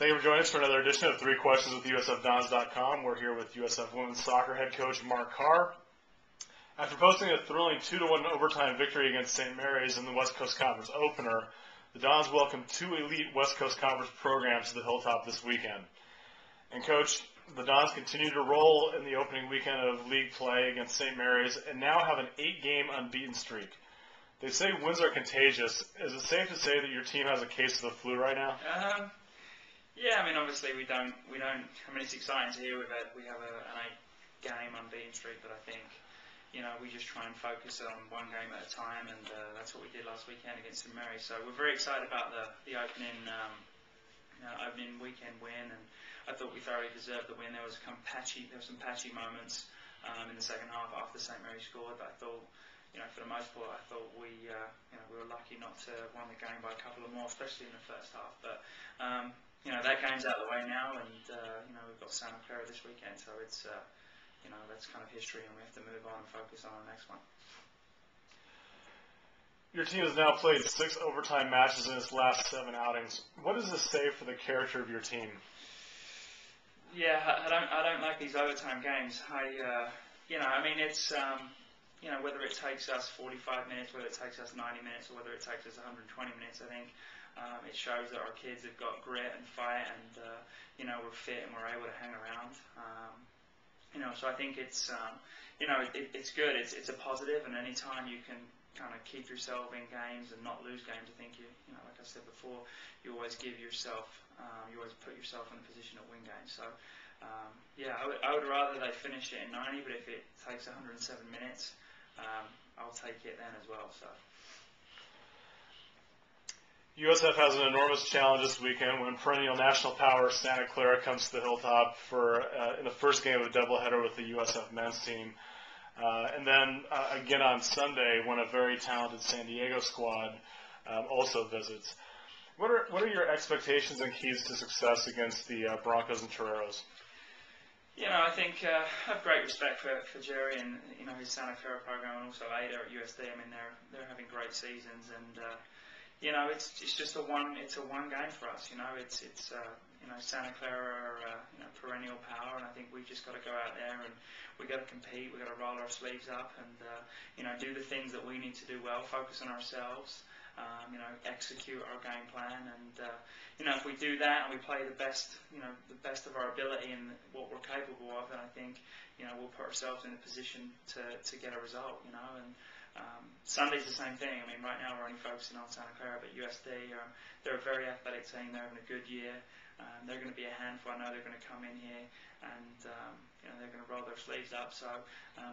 Thank you for joining us for another edition of 3 Questions with USFDons.com. We're here with USF women's soccer head coach Mark Carr. After posting a thrilling 2-1 overtime victory against St. Mary's in the West Coast Conference opener, the Dons welcomed 2 elite West Coast Conference programs to the Hilltop this weekend. And Coach, the Dons continue to roll in the opening weekend of league play against St. Mary's and now have an 8-game unbeaten streak. They say wins are contagious. Is it safe to say that your team has a case of the flu right now? Yeah, I mean, obviously we don't. I mean, it's exciting to hear we have an 8-game unbeaten streak, but I think, we just try and focus on one game at a time, and that's what we did last weekend against St. Mary's. So we're very excited about the opening weekend win, and I thought we thoroughly deserved the win. There were some patchy moments in the second half after St. Mary's scored, but I thought, for the most part, I thought we were lucky not to win the game by a couple of more, especially in the first half. But that game's out of the way now, and we've got Santa Clara this weekend, so it's that's kind of history, and we have to move on and focus on the next one. Your team has now played 6 overtime matches in its last 7 outings. What does this say for the character of your team? Yeah, I don't like these overtime games. It's whether it takes us 45 minutes, whether it takes us 90 minutes, or whether it takes us 120 minutes, I think it shows that our kids have got grit and fight, and we're fit and we're able to hang around. So I think it's good. It's a positive, and any time you can kind of keep yourself in games and not lose games, I think like I said before, you always give yourself, you always put yourself in a position to win games. So I would rather they finish it in 90, but if it takes 107 minutes, I'll take it then as well. So. USF has an enormous challenge this weekend when perennial national power Santa Clara comes to the Hilltop in the first game of a doubleheader with the USF men's team. And then again on Sunday when a very talented San Diego squad also visits. What are your expectations and keys to success against the Broncos and Toreros? I think I have great respect for Jerry and his Santa Clara program, and also Ada at USD. I mean, they're having great seasons, and it's just a one game for us. It's Santa Clara are perennial power, and I think we've just got to go out there and we got to compete. We got to roll our sleeves up and do the things that we need to do well. Focus on ourselves. Execute our game plan, and if we do that and we play the best of our ability and what we're capable of, then I think we'll put ourselves in a position to get a result. And Sunday's the same thing. I mean, right now we're only focusing on Santa Clara, but USD they're a very athletic team. They're having a good year. They're going to be a handful. I know they're going to come in here and they're going to roll their sleeves up. So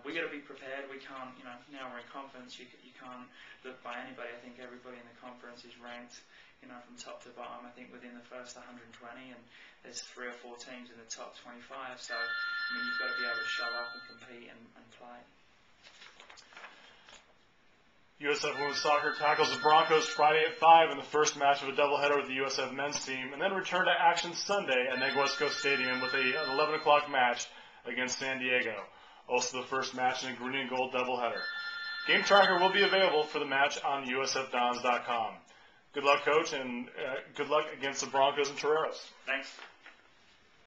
we got to be prepared. We can't, now we're in conference. You can't look by anybody. I think everybody in the conference is ranked, from top to bottom. I think within the first 120, and there's 3 or 4 teams in the top 25. So I mean, you've got to be able to show up and compete and play. USF women's soccer tackles the Broncos Friday at 5 in the first match of a doubleheader with the USF men's team, and then return to action Sunday at Negoesco Stadium with an 11 o'clock match against San Diego. Also the first match in a green and gold doubleheader. Game tracker will be available for the match on USFDons.com. Good luck, Coach, and good luck against the Broncos and Toreros. Thanks.